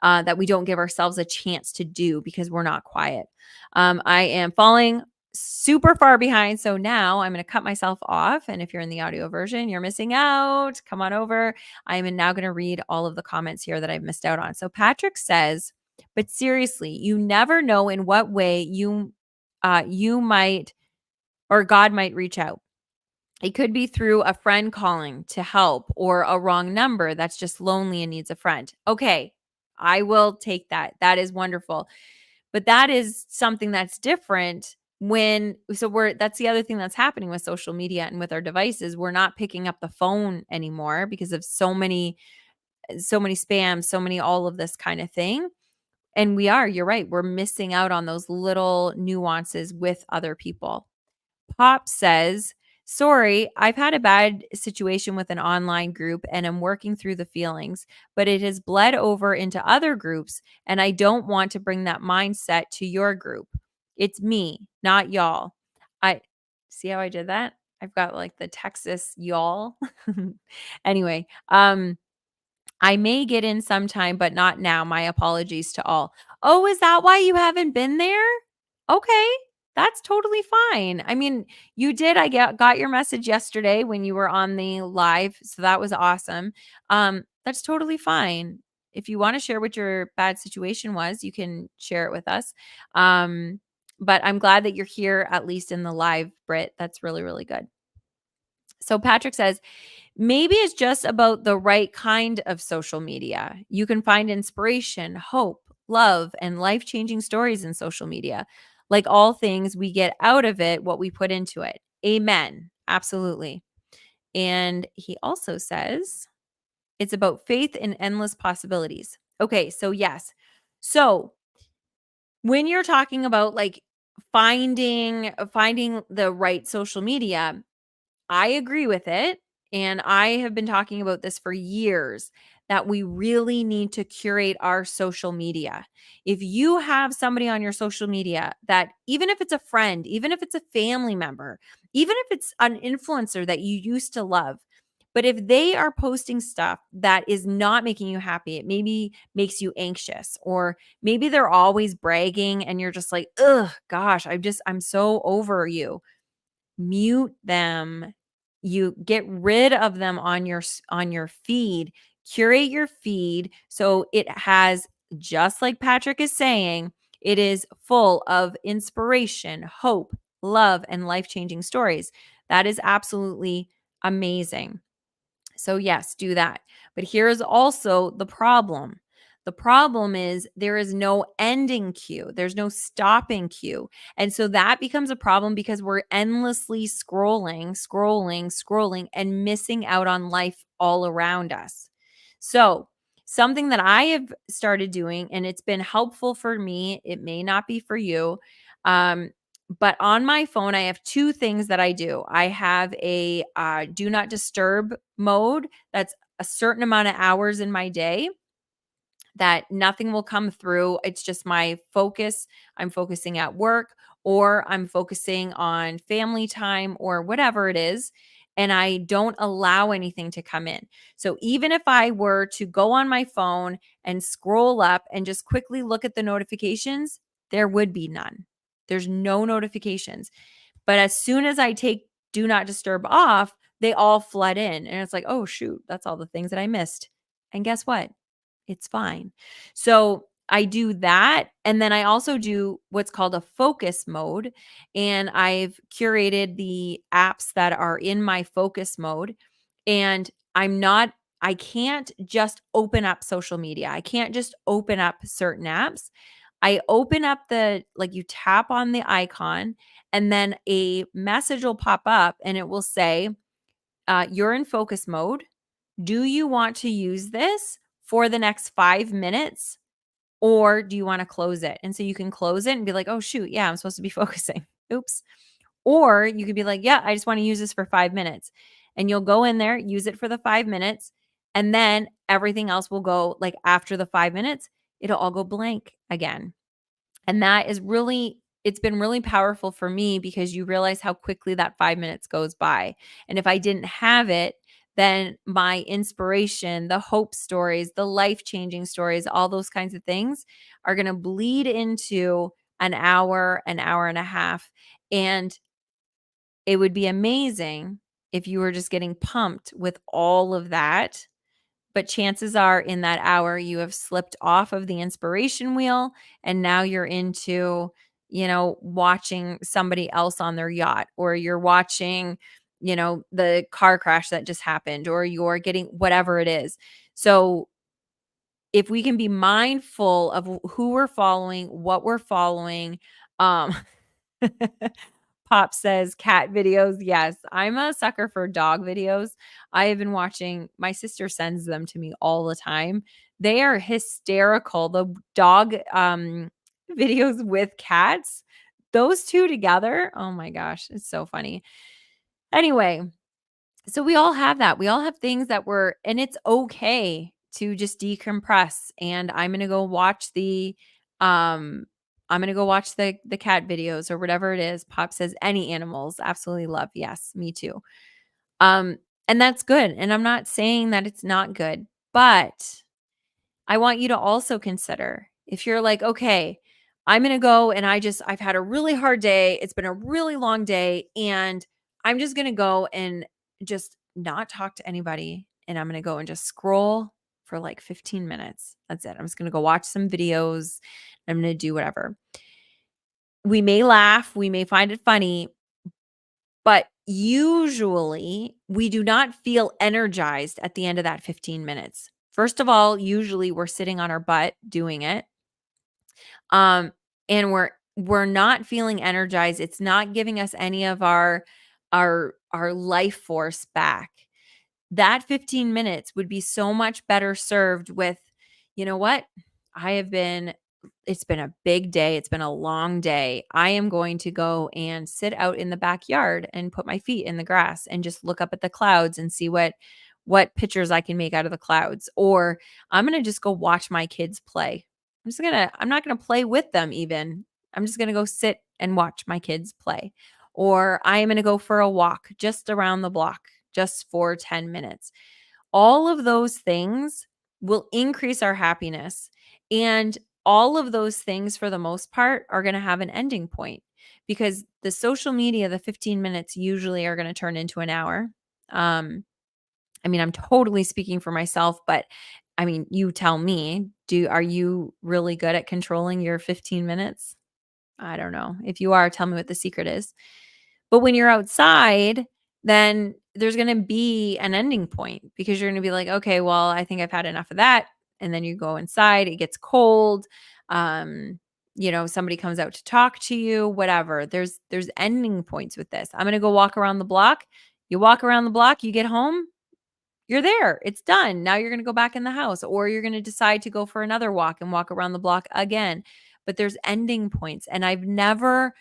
that we don't give ourselves a chance to do because we're not quiet. I am falling super far behind. So now I'm going to cut myself off. And if you're in the audio version, you're missing out. Come on over. I am now going to read all of the comments here that I've missed out on. So Patrick says, but seriously, you never know in what way you might, or God might reach out. It could be through a friend calling to help, or a wrong number that's just lonely and needs a friend. Okay, I will take that. That is wonderful. But that is something that's different that's the other thing that's happening with social media and with our devices. We're not picking up the phone anymore because of so many so many spams, so many all of this kind of thing. And you're right. We're missing out on those little nuances with other people. Pop says, "Sorry, I've had a bad situation with an online group and I'm working through the feelings, but it has bled over into other groups and I don't want to bring that mindset to your group. It's me, not y'all." I see how I did that? I've got like the Texas y'all. Anyway, I may get in sometime, but not now. My apologies to all. Oh, is that why you haven't been there? Okay, that's totally fine. I mean, you did. Got your message yesterday when you were on the live, so that was awesome. That's totally fine. If you want to share what your bad situation was, you can share it with us. But I'm glad that you're here, at least in the live, Britt. That's really, really good. So Patrick says, maybe it's just about the right kind of social media. You can find inspiration, hope, love, and life changing stories in social media. Like all things, we get out of it what we put into it. Amen. Absolutely. And he also says it's about faith in endless possibilities. Okay, so yes. So when you're talking about like finding the right social media, I agree with it. And I have been talking about this for years that we really need to curate our social media. If you have somebody on your social media that, even if it's a friend, even if it's a family member, even if it's an influencer that you used to love, but if they are posting stuff that is not making you happy, it maybe makes you anxious, or maybe they're always bragging and you're just like, ugh, gosh, I'm so over you. Mute them. You get rid of them on your feed. Curate your feed so it has, just like Patrick is saying, it is full of inspiration, hope, love, and life-changing stories. That is absolutely amazing. So yes, do that. But here's also the problem. The problem is there is no ending cue. There's no stopping cue. And so that becomes a problem because we're endlessly scrolling, and missing out on life all around us. So, something that I have started doing, and it's been helpful for me, it may not be for you. Um, but on my phone, I have two things that I do. I have a do not disturb mode that's a certain amount of hours in my day that nothing will come through. It's just my focus. I'm focusing at work, or I'm focusing on family time, or whatever it is. And I don't allow anything to come in. So even if I were to go on my phone and scroll up and just quickly look at the notifications, there would be none. There's no notifications. But as soon as I take do not disturb off, they all flood in. And it's like, oh, shoot, that's all the things that I missed. And guess what? It's fine. So I do that. And then I also do what's called a focus mode. And I've curated the apps that are in my focus mode. And I can't just open up social media. I can't just open up certain apps. I open up you tap on the icon, and then a message will pop up and it will say, you're in focus mode. Do you want to use this for the next 5 minutes, or do you want to close it? And so you can close it and be like, oh, shoot. Yeah, I'm supposed to be focusing. Oops. Or you could be like, yeah, I just want to use this for 5 minutes. And you'll go in there, use it for the 5 minutes. And then everything else will go, like, after the 5 minutes, it'll all go blank again. And that is really, it's been really powerful for me because you realize how quickly that 5 minutes goes by. And if I didn't have it, then my inspiration, the hope stories, the life changing stories, all those kinds of things are going to bleed into an hour and a half. And it would be amazing if you were just getting pumped with all of that, but chances are in that hour, you have slipped off of the inspiration wheel and now you're into, watching somebody else on their yacht, or you're watching, the car crash that just happened, or you're getting whatever it is. So if we can be mindful of who we're following, what we're following, um, Pop says cat videos. Yes, I'm a sucker for dog videos. I have been watching, my sister sends them to me all the time. They are hysterical. The dog videos with cats, those two together. Oh my gosh, it's so funny. Anyway, so we all have that. We all have things that we're, and it's okay to just decompress. And um I'm going to go watch the cat videos or whatever it is. Pop says any animals, absolutely love. Yes, me too. Um and that's good. And I'm not saying that it's not good, but I want you to also consider if you're like, okay, I'm going to go and I've had a really hard day. It's been a really long day. And I'm just going to go and just not talk to anybody. And I'm going to go and just scroll for like 15 minutes. That's it. I'm just going to go watch some videos. I'm going to do whatever. We may laugh. We may find it funny. But usually we do not feel energized at the end of that 15 minutes. First of all, usually we're sitting on our butt doing it. Um, and we're not feeling energized. It's not giving us any of our life force back. That 15 minutes would be so much better served with, you know what? I have been It's been a big day. It's been a long day. I am going to go and sit out in the backyard and put my feet in the grass and just look up at the clouds and see what pictures I can make out of the clouds. Or I'm going to just go watch my kids play. I'm not going to play with them even. I'm just going to go sit and watch my kids play. Or I am going to go for a walk just around the block just for 10 minutes. All of those things will increase our happiness. And all of those things, for the most part, are going to have an ending point because the social media, the 15 minutes usually are going to turn into an hour. I mean, I'm totally speaking for myself, but I mean, you tell me, are you really good at controlling your 15 minutes? I don't know. If you are, tell me what the secret is. But when you're outside, then there's going to be an ending point because you're going to be like, okay, well, I think I've had enough of that. And then you go inside, it gets cold. Um, somebody comes out to talk to you, whatever. There's ending points with this. I'm going to go walk around the block. You walk around the block, you get home, you're there. It's done. Now you're going to go back in the house, or you're going to decide to go for another walk and walk around the block again. But there's ending points. And I've never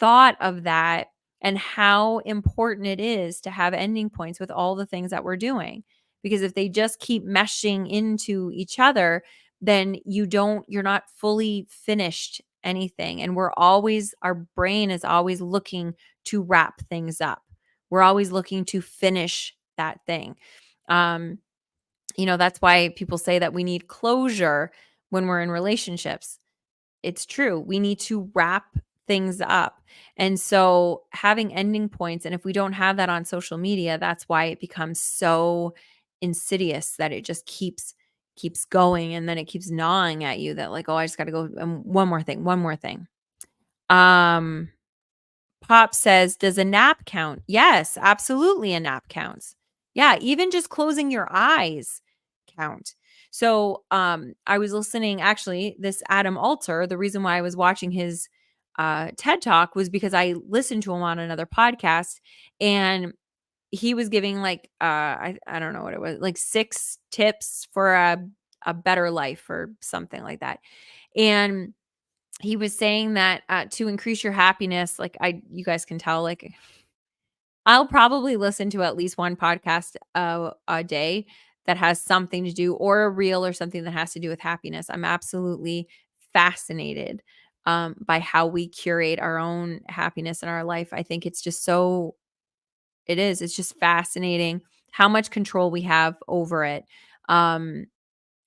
thought of that and how important it is to have ending points with all the things that we're doing. Because if they just keep meshing into each other, then you're not fully finished anything. And our brain is always looking to wrap things up. We're always looking to finish that thing. Um, that's why people say that we need closure when we're in relationships. It's true. We need to wrap things up. And so having ending points, and if we don't have that on social media, that's why it becomes so insidious that it just keeps going, and then it keeps gnawing at you that like, oh, I just got to go, one more thing. Um Pop says, does a nap count? Yes, absolutely a nap counts. Yeah, even just closing your eyes count. So I was listening, actually, this Adam Alter, the reason why I was watching his TED Talk was because I listened to him on another podcast, and he was giving like I don't know what it was, like 6 tips for a better life or something like that. And he was saying that to increase your happiness, like you guys can tell, like I'll probably listen to at least one podcast a day that has something to do, or a reel or something that has to do with happiness. I'm absolutely fascinated by how we curate our own happiness in our life. I think it's just it's just fascinating how much control we have over it.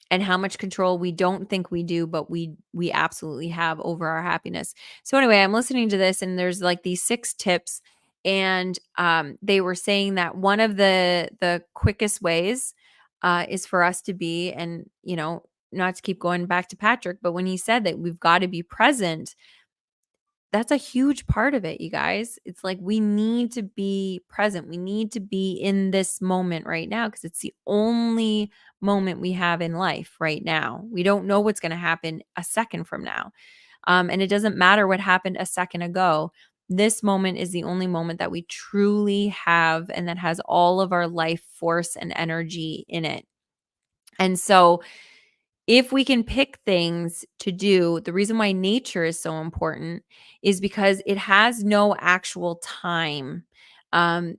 And how much control we don't think we do, but we absolutely have over our happiness. So anyway, I'm listening to this, and there's like these 6 tips, and they were saying that one of the quickest ways is for us to be, and not to keep going back to Patrick, but when he said that we've got to be present, that's a huge part of it, you guys. It's like we need to be present. We need to be in this moment right now because it's the only moment we have in life right now. We don't know what's going to happen a second from now. And it doesn't matter what happened a second ago. This moment is the only moment that we truly have and that has all of our life force and energy in it. And so if we can pick things to do, the reason why nature is so important is because it has no actual time.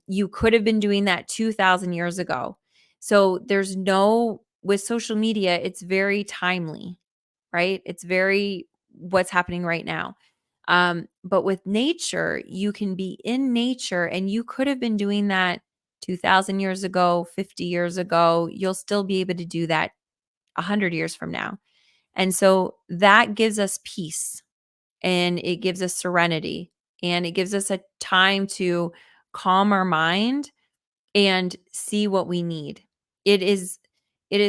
You could have been doing that 2,000 years ago. So there's no, with social media, it's very timely, right? It's very what's happening right now. But with nature, you can be in nature and you could have been doing that 2,000 years ago, 50 years ago. You'll still be able to do that 100 years from now. And so that gives us peace and it gives us serenity and it gives us a time to calm our mind and see what we need. It is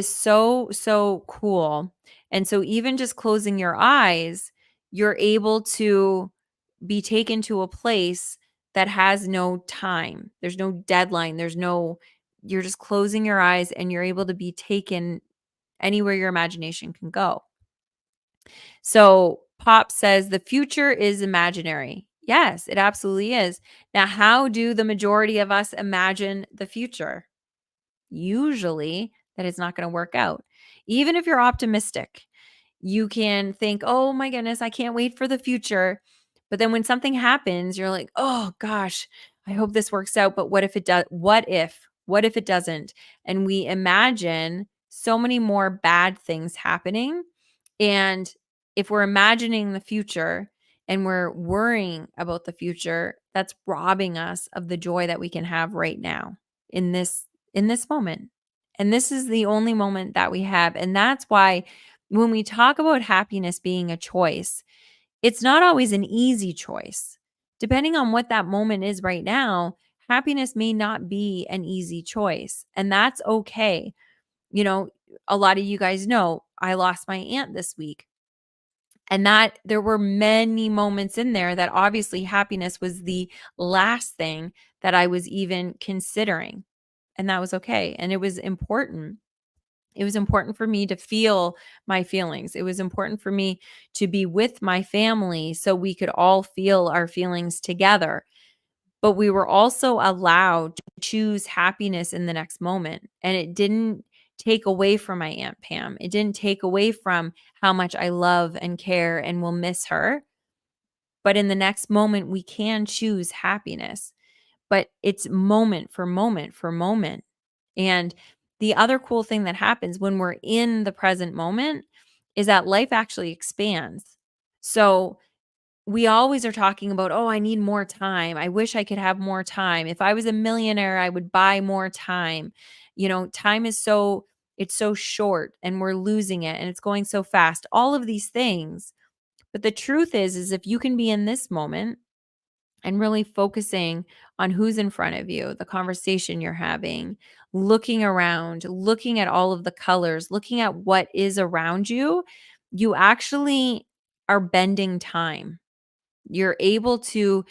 so cool. And so even just closing your eyes, you're able to be taken to a place that has no time. There's no deadline. You're just closing your eyes and you're able to be taken anywhere your imagination can go. So Pop says the future is imaginary. Yes, it absolutely is. Now, how do the majority of us imagine the future? Usually that it's not going to work out. Even if you're optimistic, you can think, oh my goodness, I can't wait for the future. But then when something happens, you're like, oh gosh, I hope this works out. But what if it does? What if it doesn't? And we imagine so many more bad things happening. And if we're imagining the future and we're worrying about the future, that's robbing us of the joy that we can have right now in this moment. And this is the only moment that we have. And that's why when we talk about happiness being a choice, it's not always an easy choice. Depending on what that moment is right now, happiness may not be an easy choice. And that's okay. You know, a lot of you guys know I lost my aunt this week. And that there were many moments in there that obviously happiness was the last thing that I was even considering. And that was okay. And it was important. It was important for me to feel my feelings. It was important for me to be with my family so we could all feel our feelings together. But we were also allowed to choose happiness in the next moment. And it didn't take away from my Aunt Pam. It didn't take away from how much I love and care and will miss her. But in the next moment, we can choose happiness. But it's moment for moment for moment. And the other cool thing that happens when we're in the present moment is that life actually expands. So we always are talking about, oh, I need more time. I wish I could have more time. If I was a millionaire, I would buy more time. Time is it's so short and we're losing it and it's going so fast. All of these things. But the truth is if you can be in this moment and really focusing on who's in front of you, the conversation you're having, looking around, looking at all of the colors, looking at what is around you, you actually are bending time. You're able to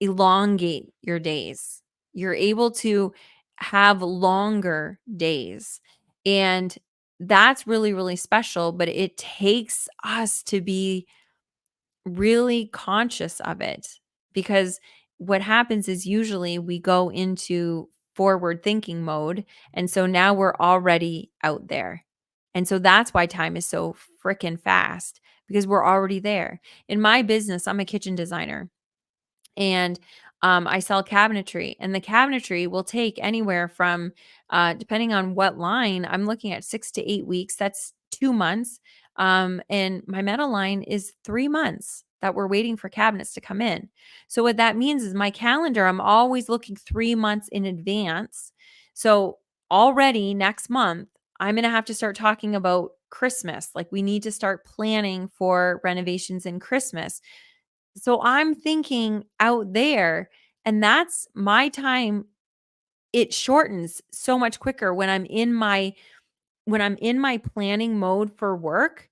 elongate your days. You're able to have longer days. And that's really, really special, but it takes us to be really conscious of it because what happens is usually we go into forward thinking mode. And so now we're already out there. And so that's why time is so freaking fast because we're already there. In my business, I'm a kitchen designer and I sell cabinetry, and the cabinetry will take anywhere from, depending on what line, I'm looking at 6 to 8 weeks. That's 2 months. And my metal line is 3 months that we're waiting for cabinets to come in. So what that means is my calendar, I'm always looking 3 months in advance. So already next month, I'm going to have to start talking about Christmas. Like we need to start planning for renovations in Christmas. So I'm thinking out there, and that's my time. It shortens so much quicker when I'm in my planning mode for work.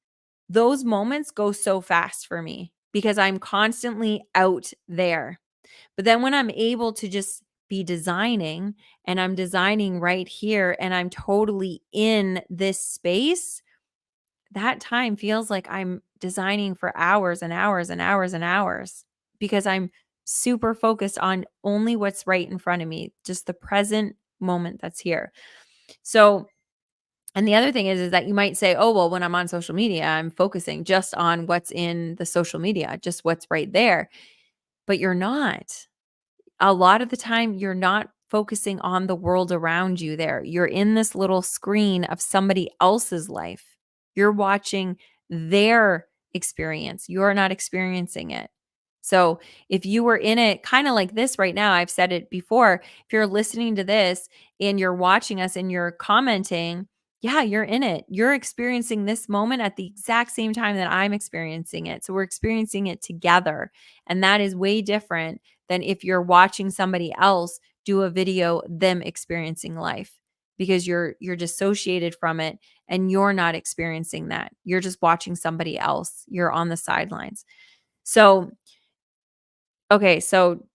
Those moments go so fast for me because I'm constantly out there. But then when I'm able to just be designing and I'm designing right here and I'm totally in this space, that time feels like I'm designing for hours and hours and hours and hours because I'm super focused on only what's right in front of me, just the present moment that's here. So, and the other thing is that you might say, oh, well, when I'm on social media, I'm focusing just on what's in the social media, just what's right there. But you're not. A lot of the time, you're not focusing on the world around you there. You're in this little screen of somebody else's life. You're watching their experience. You're not experiencing it. So if you were in it kind of like this right now, I've said it before, if you're listening to this and you're watching us and you're commenting, yeah, you're in it. You're experiencing this moment at the exact same time that I'm experiencing it. So we're experiencing it together. And that is way different than if you're watching somebody else do a video them experiencing life, because you're dissociated from it and you're not experiencing that. You're just watching somebody else. You're on the sidelines. So, okay, so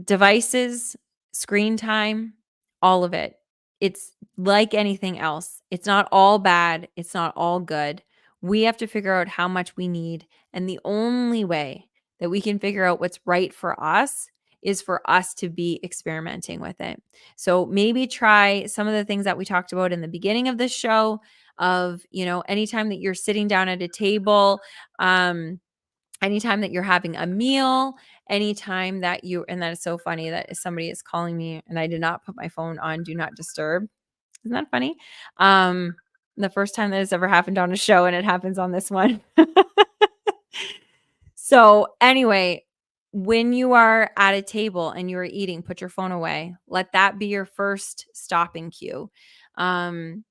devices, screen time, all of it. It's like anything else. It's not all bad. It's not all good. We have to figure out how much we need. And the only way that we can figure out what's right for us is for us to be experimenting with it. So maybe try some of the things that we talked about in the beginning of this show of, anytime that you're sitting down at a table, anytime that you're having a meal, anytime that and that is so funny that somebody is calling me and I did not put my phone on do not disturb. Isn't that funny? Um, the first time that has ever happened on a show, and it happens on this one. So anyway, when you are at a table and you are eating, put your phone away. Let that be your first stopping cue. Um,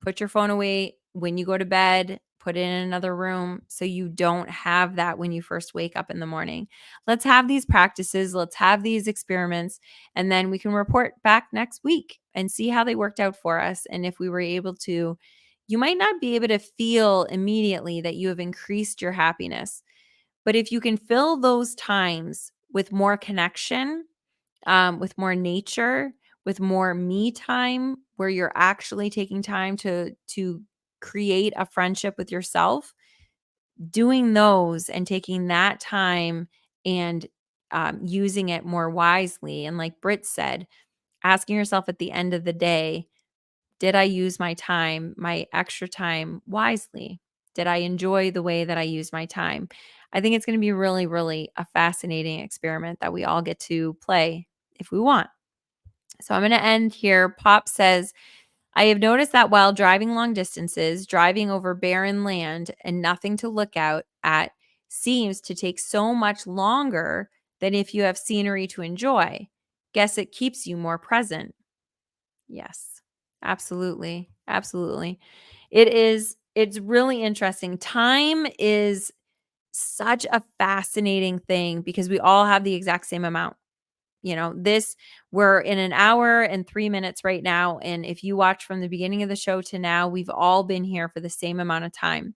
Put your phone away when you go to bed, put it in another room so you don't have that when you first wake up in the morning. Let's have these practices, let's have these experiments, and then we can report back next week and see how they worked out for us. And if we were able to, you might not be able to feel immediately that you have increased your happiness, but if you can fill those times with more connection, with more nature, with more me time, where you're actually taking time to create a friendship with yourself, doing those and taking that time and using it more wisely. And like Britt said, asking yourself at the end of the day, did I use my time, my extra time wisely? Did I enjoy the way that I used my time? I think it's going to be really, really a fascinating experiment that we all get to play if we want. So I'm going to end here. Pop says, I have noticed that while driving long distances, driving over barren land and nothing to look out at seems to take so much longer than if you have scenery to enjoy. Guess it keeps you more present. Yes, absolutely. Absolutely. It's really interesting. Time is such a fascinating thing because we all have the exact same amount. We're in an hour and 3 minutes right now. And if you watch from the beginning of the show to now, we've all been here for the same amount of time.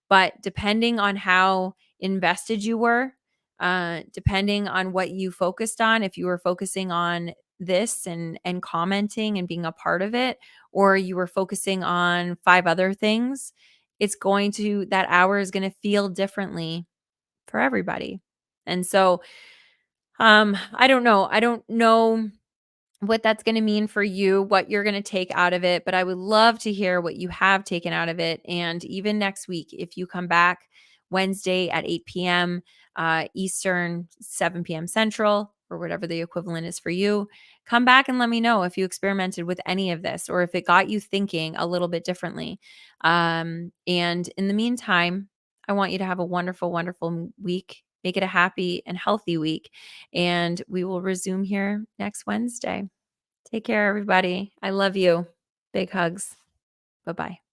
But depending on how invested you were, depending on what you focused on, if you were focusing on this and commenting and being a part of it, or you were focusing on 5 other things, that hour is going to feel differently for everybody. And so I don't know. I don't know what that's going to mean for you, what you're going to take out of it, but I would love to hear what you have taken out of it. And even next week, if you come back Wednesday at 8 p.m. Eastern, 7 p.m. Central, or whatever the equivalent is for you, come back and let me know if you experimented with any of this or if it got you thinking a little bit differently. And in the meantime, I want you to have a wonderful, wonderful week. Make it a happy and healthy week. And we will resume here next Wednesday. Take care, everybody. I love you. Big hugs. Bye-bye.